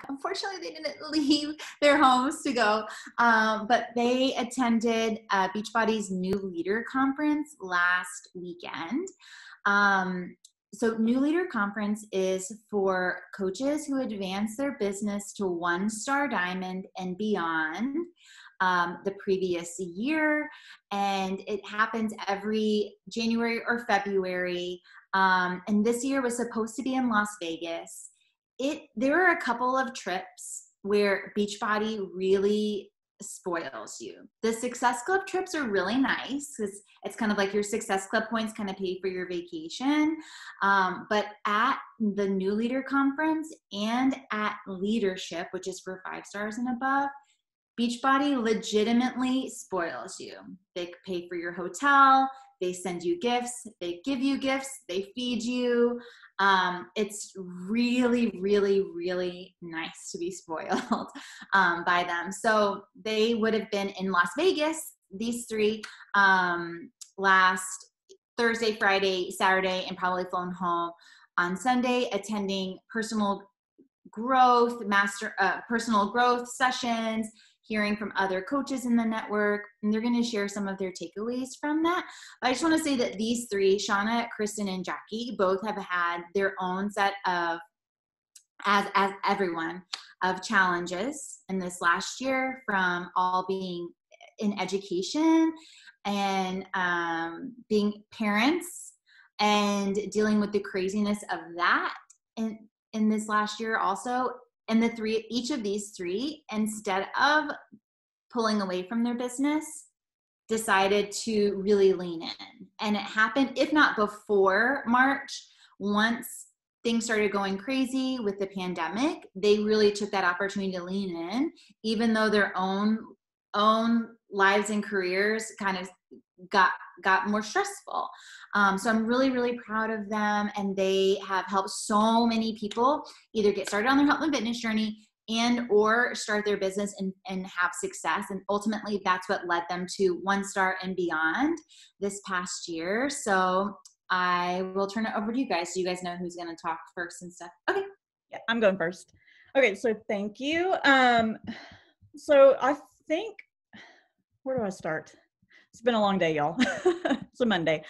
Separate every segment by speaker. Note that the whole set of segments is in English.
Speaker 1: unfortunately, they didn't leave their homes to go, but they attended Beachbody's New Leader Conference last weekend. So New Leader Conference is for coaches who advance their business to 1-star diamond and beyond the previous year. And it happens every January or February. And this year was supposed to be in Las Vegas. There are a couple of trips where Beachbody really spoils you. The Success Club trips are really nice because it's kind of like your Success Club points kind of pay for your vacation. But at the New Leader Conference and at Leadership, which is for 5 stars and above, Beachbody legitimately spoils you. They pay for your hotel, they send you gifts, they give you gifts, they feed you. It's really, really, really nice to be spoiled by them. So they would have been in Las Vegas, these 3, last Thursday, Friday, Saturday, and probably flown home on Sunday, attending personal growth sessions, hearing from other coaches in the network, and they're going to share some of their takeaways from that. But I just want to say that these 3, Shauna, Kristen, and Jackie, both have had their own set of, as everyone, of challenges in this last year, from all being in education and being parents and dealing with the craziness of that in this last year also. And each of these 3, instead of pulling away from their business, decided to really lean in. And it happened, if not before March, once things started going crazy with the pandemic, they really took that opportunity to lean in, even though their own lives and careers kind of got more stressful. So I'm really, really proud of them, and they have helped so many people either get started on their health and fitness journey and or start their business and have success. And ultimately that's what led them to 1-star and beyond this past year. So I will turn it over to you guys so you guys know who's going to talk first and stuff. Okay.
Speaker 2: Yeah, I'm going first. Okay, so thank you. So I think, where do I start? It's been a long day, y'all. It's a Monday.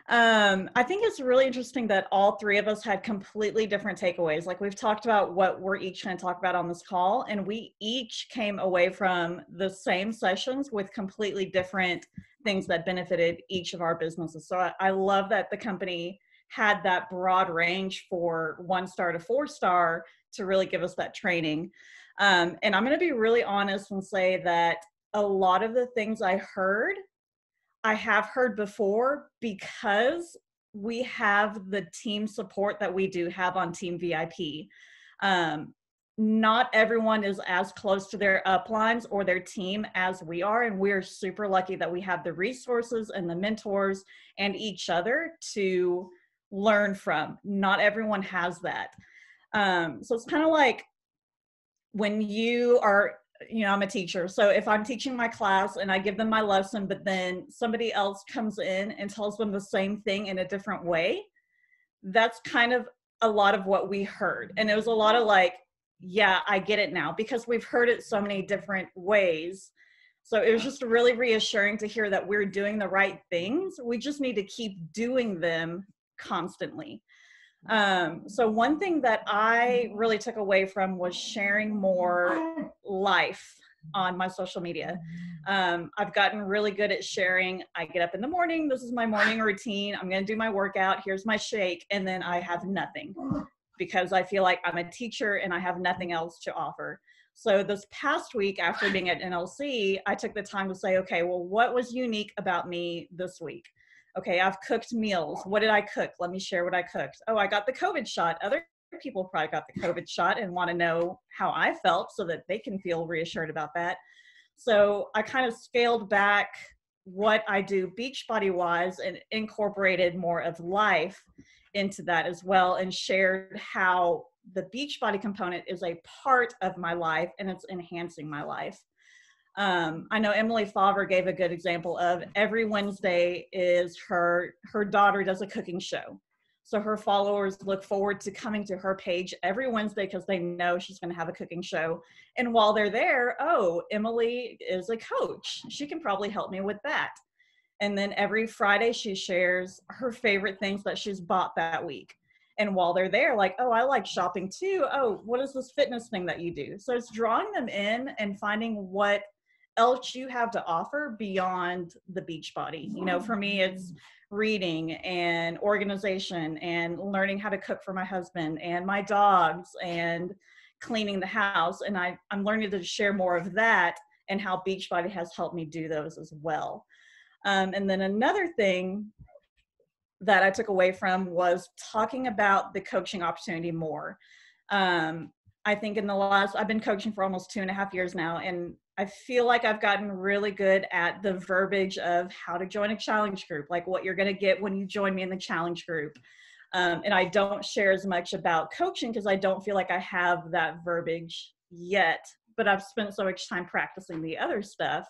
Speaker 2: I think it's really interesting that all 3 of us had completely different takeaways. Like, we've talked about what we're each going to talk about on this call, and we each came away from the same sessions with completely different things that benefited each of our businesses. So I love that the company had that broad range for 1-star to 4-star to really give us that training. And I'm going to be really honest and say that a lot of the things I have heard before, because we have the team support that we do have on Team VIP. Not everyone is as close to their uplines or their team as we are, and we're super lucky that we have the resources and the mentors and each other to learn from. Not everyone has that. So it's kind of like when you are, I'm a teacher. So if I'm teaching my class and I give them my lesson, but then somebody else comes in and tells them the same thing in a different way, that's kind of a lot of what we heard. And it was a lot of like, yeah, I get it now, because we've heard it so many different ways. So it was just really reassuring to hear that we're doing the right things. We just need to keep doing them constantly. So one thing that I really took away from was sharing more life on my social media. I've gotten really good at sharing. I get up in the morning. This is my morning routine. I'm going to do my workout. Here's my shake. And then I have nothing, because I feel like I'm a teacher and I have nothing else to offer. So this past week, after being at NLC, I took the time to say, okay, well, what was unique about me this week? Okay, I've cooked meals. What did I cook? Let me share what I cooked. Oh, I got the COVID shot. Other people probably got the COVID shot and want to know how I felt so that they can feel reassured about that. So I kind of scaled back what I do Beachbody-wise and incorporated more of life into that as well, and shared how the Beachbody component is a part of my life and it's enhancing my life. I know Emily Favre gave a good example of every Wednesday is her daughter does a cooking show. So her followers look forward to coming to her page every Wednesday because they know she's going to have a cooking show. And while they're there, oh, Emily is a coach. She can probably help me with that. And then every Friday she shares her favorite things that she's bought that week. And while they're there, like, oh, I like shopping too. Oh, what is this fitness thing that you do? So it's drawing them in and finding what else you have to offer beyond the Beachbody. You know, for me, it's reading and organization and learning how to cook for my husband and my dogs and cleaning the house. And I'm learning to share more of that and how Beachbody has helped me do those as well. And then another thing that I took away from was talking about the coaching opportunity more. I think I've been coaching for almost 2.5 years now, and I feel like I've gotten really good at the verbiage of how to join a challenge group, like what you're going to get when you join me in the challenge group. And I don't share as much about coaching because I don't feel like I have that verbiage yet, but I've spent so much time practicing the other stuff.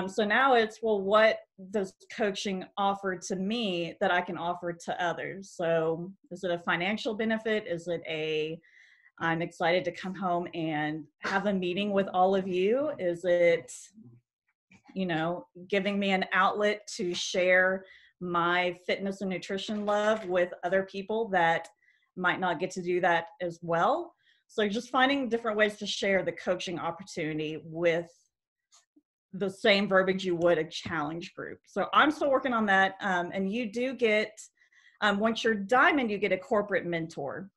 Speaker 2: So now it's, well, what does coaching offer to me that I can offer to others? So is it a financial benefit? Is it I'm excited to come home and have a meeting with all of you? Is it, giving me an outlet to share my fitness and nutrition love with other people that might not get to do that as well? So just finding different ways to share the coaching opportunity with the same verbiage you would a challenge group. So I'm still working on that. And you do get, once you're diamond, you get a corporate mentor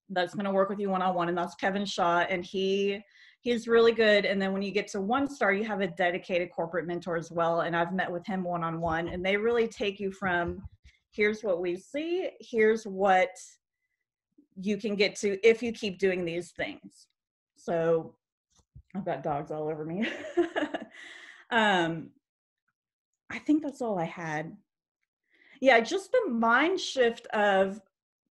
Speaker 2: that's going to work with you one-on-one, and that's Kevin Shaw, and he's really good. And then when you get to 1-star, you have a dedicated corporate mentor as well, and I've met with him one-on-one, and they really take you from, here's what we see, here's what you can get to if you keep doing these things. So I've got dogs all over me. I think that's all I had. Yeah, just the mind shift of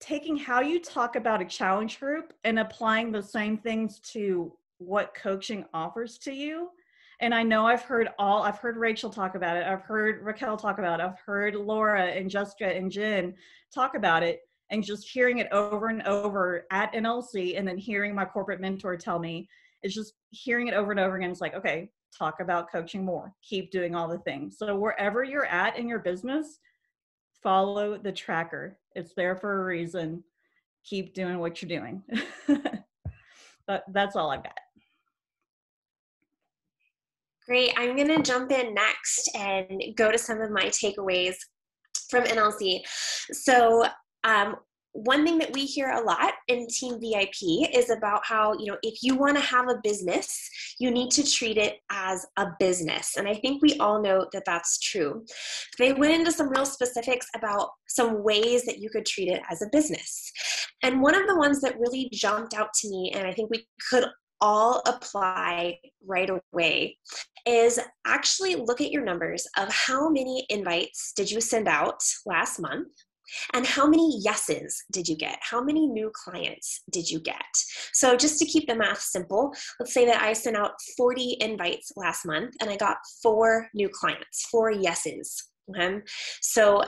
Speaker 2: taking how you talk about a challenge group and applying the same things to what coaching offers to you. And I know I've heard Rachel talk about it. I've heard Raquel talk about it. I've heard Laura and Jessica and Jen talk about it, and just hearing it over and over at NLC, and then hearing my corporate mentor tell me, it's just hearing it over and over again. It's like, okay, talk about coaching more, keep doing all the things. So wherever you're at in your business, follow the tracker. It's there for a reason. Keep doing what you're doing. But that's all I've got.
Speaker 3: Great. I'm going to jump in next and go to some of my takeaways from NLC. So one thing that we hear a lot in Team VIP is about how, if you want to have a business, you need to treat it as a business. And I think we all know that that's true. They went into some real specifics about some ways that you could treat it as a business. And one of the ones that really jumped out to me, and I think we could all apply right away, is actually look at your numbers of how many invites did you send out last month, and how many yeses did you get? How many new clients did you get? So just to keep the math simple, let's say that I sent out 40 invites last month and I got 4 new clients, 4 yeses. Okay? So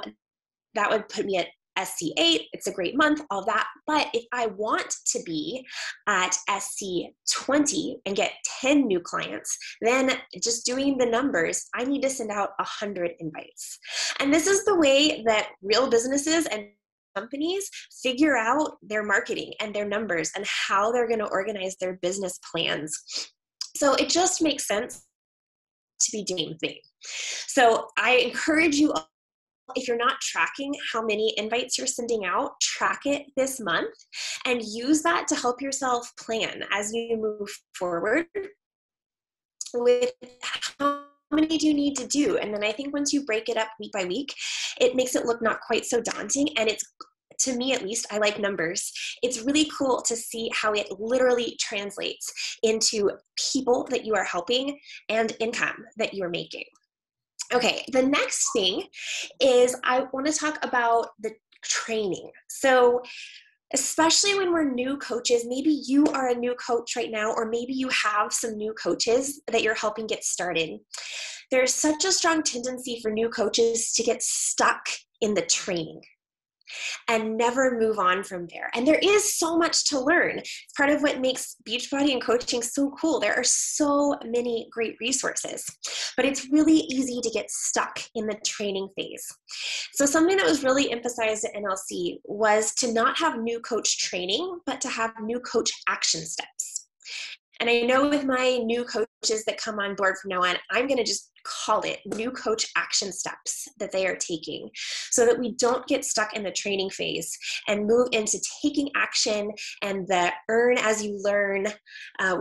Speaker 3: that would put me at SC8, it's a great month, all that. But if I want to be at SC20 and get 10 new clients, then just doing the numbers, I need to send out 100 invites. And this is the way that real businesses and companies figure out their marketing and their numbers and how they're going to organize their business plans. So it just makes sense to be doing the thing. So I encourage you, if you're not tracking how many invites you're sending out, track it this month and use that to help yourself plan as you move forward with how many do you need to do. And then I think once you break it up week by week, it makes it look not quite so daunting. And it's, to me at least, I like numbers. It's really cool to see how it literally translates into people that you are helping and income that you're making. Okay, the next thing is I want to talk about the training. So especially when we're new coaches, maybe you are a new coach right now, or maybe you have some new coaches that you're helping get started. There's such a strong tendency for new coaches to get stuck in the training. and never move on from there. And there is so much to learn. It's part of what makes Beachbody and coaching so cool. There are so many great resources, but it's really easy to get stuck in the training phase. So something that was really emphasized at NLC was to not have new coach training, but to have new coach action steps. And I know with my new coaches that come on board from now on, I'm going to just call it new coach action steps that they are taking so that we don't get stuck in the training phase and move into taking action and the earn as you learn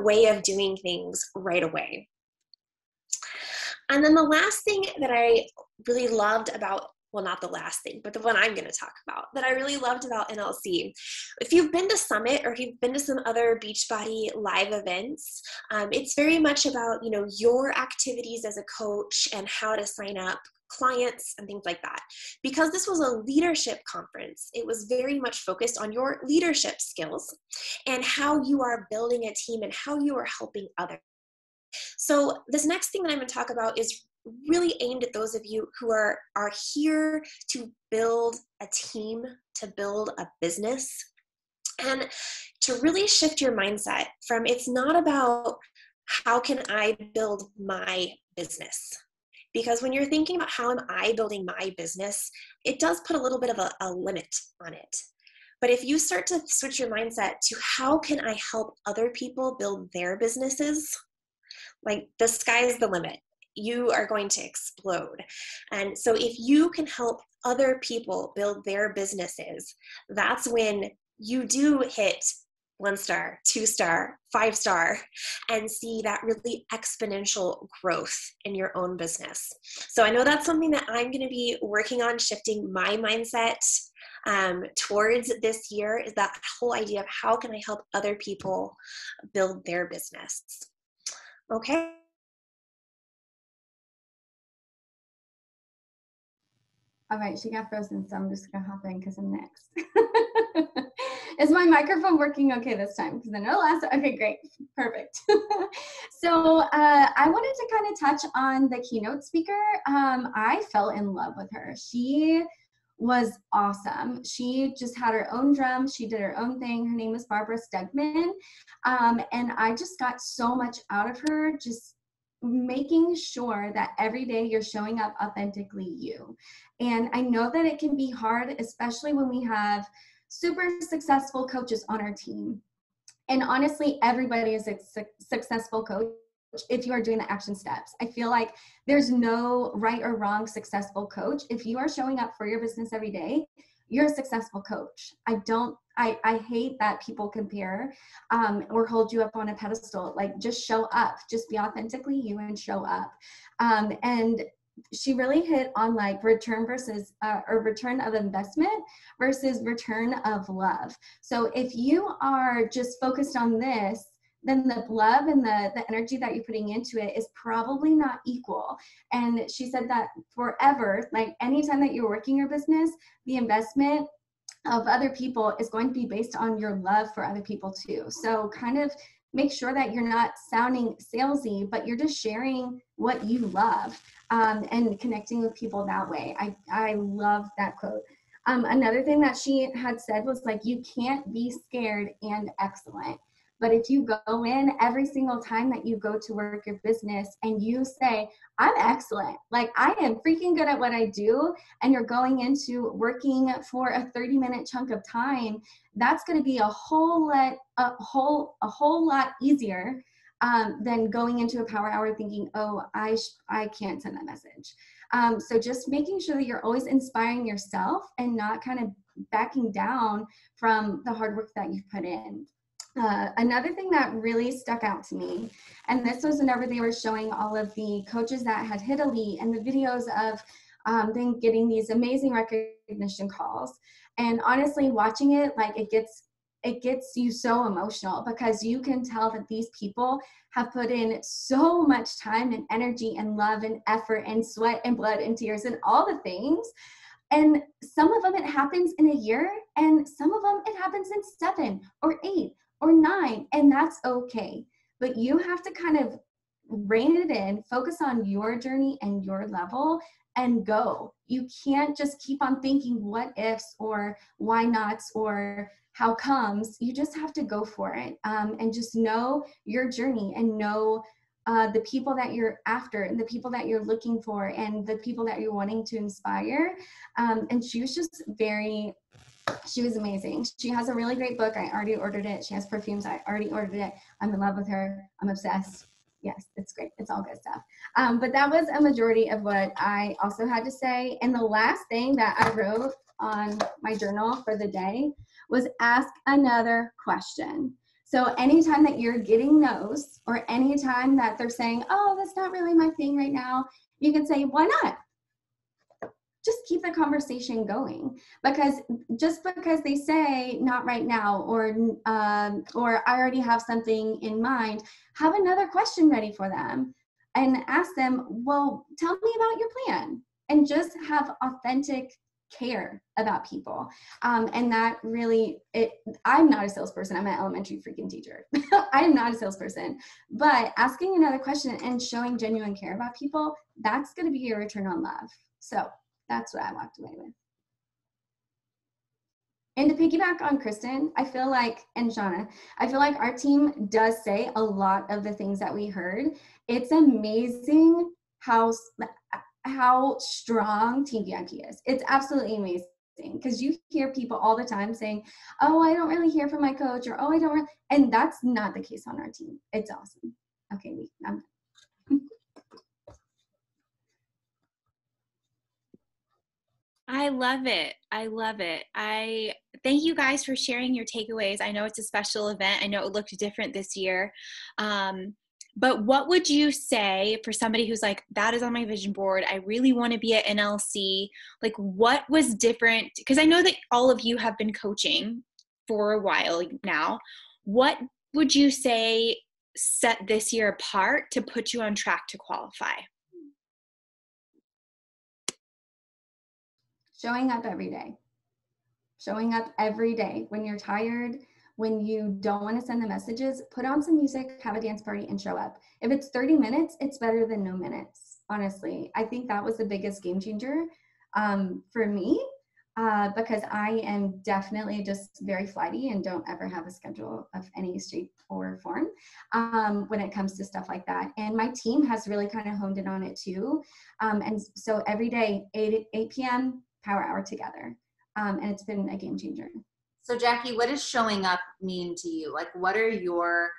Speaker 3: way of doing things right away. And then the last thing that I really loved about, well, not the last thing, but the one I'm going to talk about that I really loved about NLC. If you've been to Summit or if you've been to some other Beachbody live events, it's very much about, you know, your activities as a coach and how to sign up clients and things like that. Because this was a leadership conference, it was very much focused on your leadership skills and how you are building a team and how you are helping others. So this next thing that I'm going to talk about is really aimed at those of you who are here to build a team, to build a business, and to really shift your mindset from it's not about how can I build my business. Because when you're thinking about how am I building my business, it does put a little bit of a limit on it. But if you start to switch your mindset to how can I help other people build their businesses, like the sky's the limit. You are going to explode. And so if you can help other people build their businesses, that's when you do hit 1-star, 2-star, 5-star, and see that really exponential growth in your own business. So I know that's something that I'm going to be working on, shifting my mindset towards this year, is that whole idea of how can I help other people build their business. Okay.
Speaker 4: All right, she got frozen, so I'm just gonna hop in because I'm next. Is my microphone working okay this time? Because I know last, okay, great, perfect. So I wanted to kind of touch on the keynote speaker. I fell in love with her. She was awesome. She just had her own drum. She did her own thing. Her name is Barbara Stegman. And I just got so much out of her, just making sure that every day you're showing up authentically you. And I know that it can be hard, especially when we have super successful coaches on our team. And honestly, everybody is a successful coach if you are doing the action steps. I feel like there's no right or wrong successful coach. If you are showing up for your business every day, you're a successful coach. I hate that people compare or hold you up on a pedestal. Like, just show up, just be authentically you and show up. And she really hit on like return versus or return of investment versus return of love. So if you are just focused on this, then the love and the energy that you're putting into it is probably not equal. And she said that forever, like anytime that you're working your business, the investment of other people is going to be based on your love for other people too. So kind of make sure that you're not sounding salesy, but you're just sharing what you love and connecting with people that way. I love that quote. Another thing that she had said was like, you can't be scared and excellent. But if you go in every single time that you go to work your business and you say, I'm excellent, like I am freaking good at what I do, and you're going into working for a 30-minute chunk of time, that's going to be a whole lot easier than going into a power hour thinking, oh, I can't send that message. So just making sure that you're always inspiring yourself and not kind of backing down from the hard work that you've put in. Another thing that really stuck out to me, and this was whenever they were showing all of the coaches that had hit elite and the videos of them getting these amazing recognition calls. And honestly, watching it, like it gets you so emotional because you can tell that these people have put in so much time and energy and love and effort and sweat and blood and tears and all the things. And some of them it happens in a year, and some of them it happens in 7 or 8 or 9, and that's okay. But you have to kind of rein it in, focus on your journey and your level, and go. You can't just keep on thinking what ifs or why nots or how comes. You just have to go for it, and just know your journey and know the people that you're after and the people that you're looking for and the people that you're wanting to inspire. And she was just she was amazing. She has a really great book. I already ordered it. She has perfumes. I already ordered it. I'm in love with her. I'm obsessed. Yes, it's great. It's all good stuff. But that was a majority of what I also had to say. And the last thing that I wrote on my journal for the day was ask another question. So anytime that you're getting no's, or anytime that they're saying, oh, that's not really my thing right now, you can say, why not? Just keep the conversation going, because just because they say not right now, or I already have something in mind, have another question ready for them and ask them, well, tell me about your plan, and just have authentic care about people. And that really, I'm not a salesperson. I'm an elementary freaking teacher. I am not a salesperson, but asking another question and showing genuine care about people, that's going to be your return on love. So that's what I walked away with. And to piggyback on Kristen, I feel like, and Shauna, I feel like our team does say a lot of the things that we heard. It's amazing how strong Team VIP is. It's absolutely amazing, because you hear people all the time saying, oh, I don't really hear from my coach, or, oh, I don't really, and that's not the case on our team. It's awesome. Okay, I'm
Speaker 1: I love it. I love it. I thank you guys for sharing your takeaways. I know it's a special event. I know it looked different this year. But what would you say for somebody who's like, that is on my vision board, I really want to be at NLC? Like, what was different? Because I know that all of you have been coaching for a while now. What would you say set this year apart to put you on track to qualify?
Speaker 4: showing up every day. Showing up every day. When you're tired, when you don't want to send the messages, put on some music, have a dance party, and show up. If it's 30 minutes, it's better than no minutes, honestly. I think that was the biggest game changer for me, because I am definitely just very flighty and don't ever have a schedule of any shape or form when it comes to stuff like that. And my team has really kind of honed in on it too. And so every day, 8 p.m., power hour together. And it's been a game changer.
Speaker 1: So Jackie, what does showing up mean to you? Like, what are your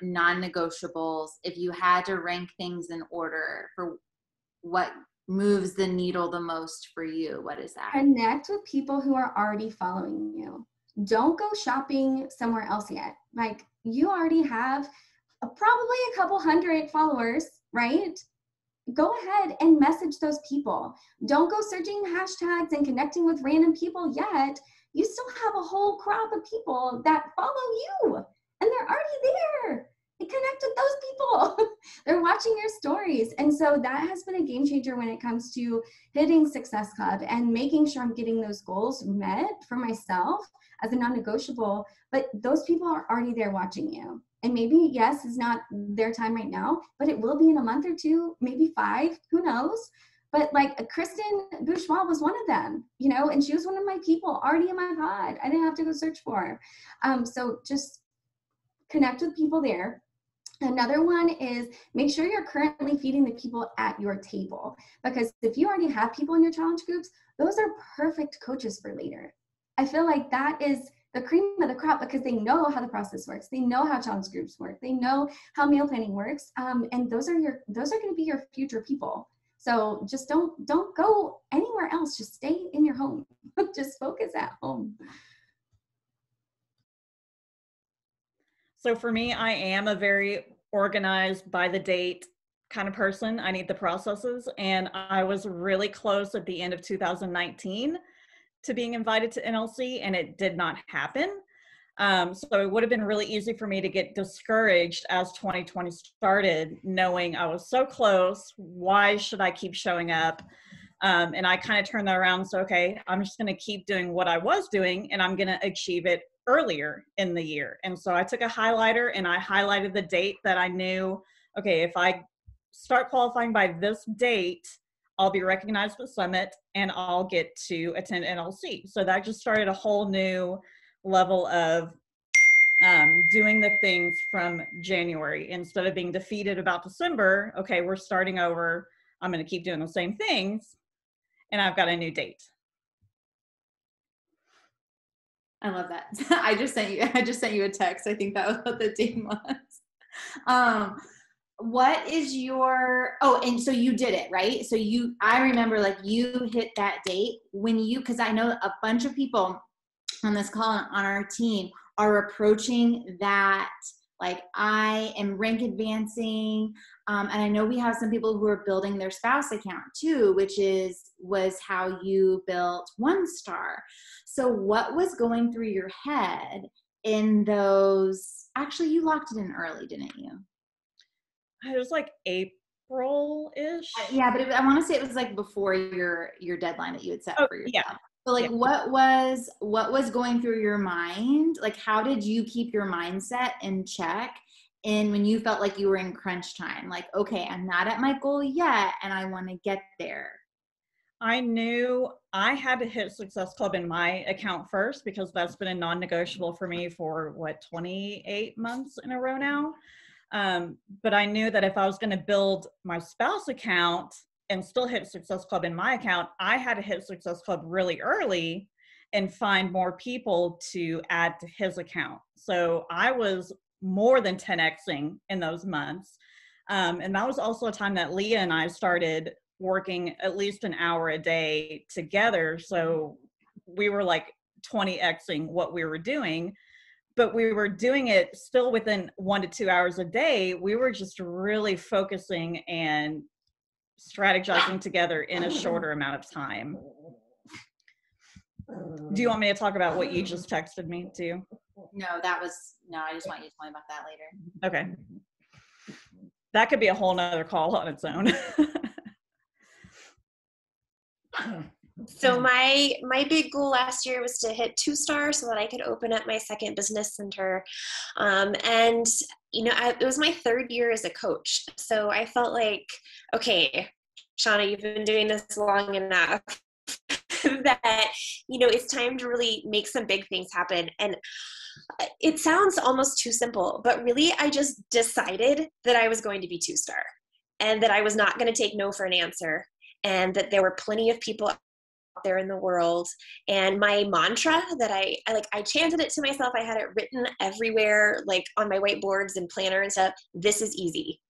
Speaker 1: non-negotiables if you had to rank things in order for what moves the needle the most for you? What is that?
Speaker 4: Connect with people who are already following you. Don't go shopping somewhere else yet. Like, you already have probably a couple hundred followers, right? Go ahead and message those people. Don't go searching hashtags and connecting with random people yet. You still have a whole crop of people that follow you, and they're already there. And connect with those people. They're watching your stories. And so that has been a game changer when it comes to hitting Success Club and making sure I'm getting those goals met for myself as a non-negotiable. But those people are already there watching you. And maybe, yes, it's not their time right now, but it will be in a month or two, maybe 5, who knows? But like Kristen Bourgeois was one of them, you know, and she was one of my people already in my pod. I didn't have to go search for her. So just connect with people there. Another one is make sure you're currently feeding the people at your table, because if you already have people in your challenge groups, those are perfect coaches for later. I feel like that is the cream of the crop, because they know how the process works. They know how challenge groups work. They know how meal planning works. And those are going to be your future people. So just don't go anywhere else. Just stay in your home. Just focus at home.
Speaker 2: So for me, I am a very organized, by the date kind of person. I need the processes. And I was really close at the end of 2019 to being invited to NLC, and it did not happen. So it would have been really easy for me to get discouraged as 2020 started, knowing I was so close. Why should I keep showing up? And I kind of turned that around. So, okay, I'm just going to keep doing what I was doing, and I'm going to achieve it earlier in the year. And so I took a highlighter and I highlighted the date that I knew, okay, if I start qualifying by this date, I'll be recognized at Summit, and I'll get to attend NLC. So that just started a whole new level of doing the things from January. Instead of being defeated about December, okay, we're starting over. I'm going to keep doing the same things, and I've got a new date.
Speaker 1: I love that. I just sent you a text. I think that was what the date was. What is your, and so you did it, right? So I remember like you hit that date when because I know a bunch of people on this call on our team are approaching that, like I am rank advancing. And I know we have some people who are building their spouse account too, which was how you built 1-star. So what was going through your head in those, actually you locked it in early, didn't you?
Speaker 2: It was like April-ish.
Speaker 1: Yeah, but I want to say it was like before your deadline that you had set for yourself.
Speaker 2: Yeah.
Speaker 1: So like what was going through your mind? Like how did you keep your mindset in check and when you felt like you were in crunch time? Like, okay, I'm not at my goal yet and I want to get there.
Speaker 2: I knew I had to hit Success Club in my account first because that's been a non-negotiable for me for 28 months in a row now. But I knew that if I was going to build my spouse account and still hit Success Club in my account, I had to hit Success Club really early and find more people to add to his account. So I was more than 10xing in those months. And that was also a time that Leah and I started working at least an hour a day together. So we were like 20xing what we were doing, but we were doing it still within 1 to 2 hours a day. We were just really focusing and strategizing together in a shorter amount of time. Do you want me to talk about what you just texted me too?
Speaker 1: No, I just want you to tell me about that later.
Speaker 2: Okay. That could be a whole nother call on its own.
Speaker 3: So my big goal last year was to hit 2-star so that I could open up my second business center. And, it was my 3rd year as a coach. So I felt like, okay, Shauna, you've been doing this long enough that, it's time to really make some big things happen. And it sounds almost too simple, but really I just decided that I was going to be 2-star and that I was not going to take no for an answer and that there were plenty of people there in the world. And my mantra that I chanted it to myself, I had it written everywhere, like on my whiteboards and planner and stuff. This is easy.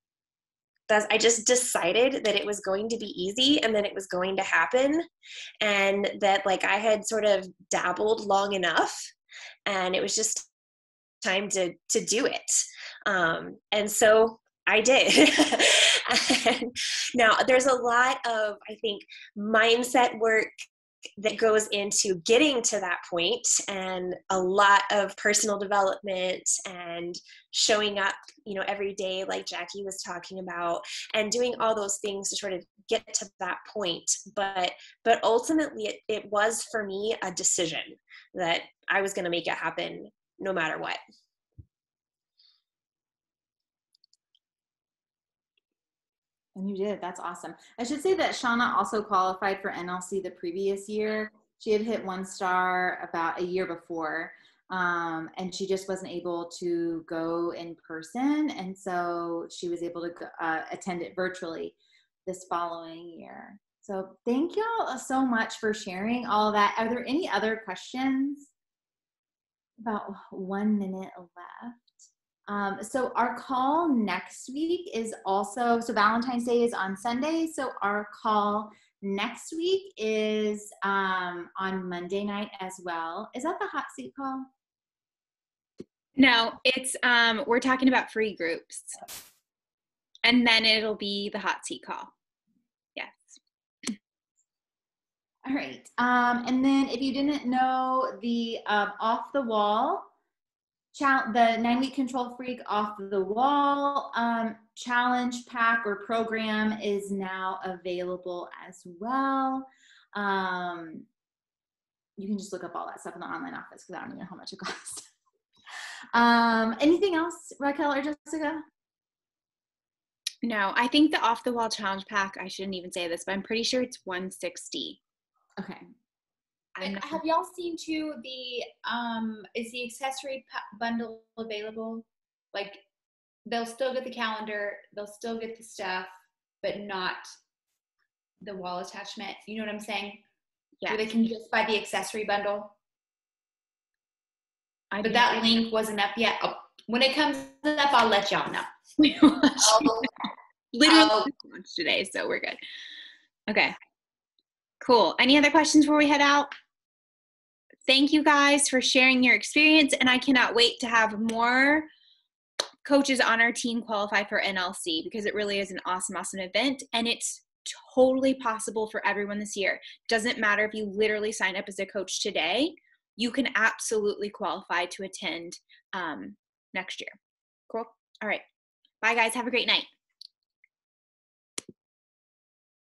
Speaker 3: I just decided that it was going to be easy and that it was going to happen. And that like I had sort of dabbled long enough and it was just time to do it. And so I did. And now there's a lot of, I think, mindset work that goes into getting to that point and a lot of personal development and showing up, every day like Jackie was talking about and doing all those things to sort of get to that point. But ultimately it was for me a decision that I was going to make it happen no matter what.
Speaker 1: And you did. That's awesome. I should say that Shauna also qualified for NLC the previous year. She had hit 1-star about a year before, and she just wasn't able to go in person. And so she was able to attend it virtually this following year. So thank you all so much for sharing all of that. Are there any other questions? About 1 minute left. So our call next week is also, so Valentine's Day is on Sunday. So our call next week is on Monday night as well. Is that the hot seat call?
Speaker 5: No, it's, we're talking about free groups. And then it'll be the hot seat call. Yes.
Speaker 1: All right. And then if you didn't know, the Off the Wall, the 9-week Control Freak Off the Wall challenge pack or program is now available as well. You can just look up all that stuff in the online office because I don't even know how much it costs. Anything else, Raquel or Jessica?
Speaker 5: No, I think the off the wall challenge pack, I shouldn't even say this, but I'm pretty sure it's $160.
Speaker 1: Okay.
Speaker 5: I'm not,
Speaker 6: Have y'all seen too is the accessory bundle available? Like they'll still get the calendar, they'll still get the stuff, but not the wall attachment. You know what I'm saying?
Speaker 5: yeah.
Speaker 6: Where they can just buy the accessory bundle.
Speaker 5: I
Speaker 6: But that link wasn't up yet. Oh, when it comes up, I'll let y'all know.
Speaker 5: Literally launched today, so we're good. Okay. Cool. Any other questions before we head out? Thank you guys for sharing your experience, and I cannot wait to have more coaches on our team qualify for NLC because it really is an awesome, awesome event, and it's totally possible for everyone this year. Doesn't matter if you literally sign up as a coach today, you can absolutely qualify to attend next year. Cool. All right. Bye, guys. Have a great night.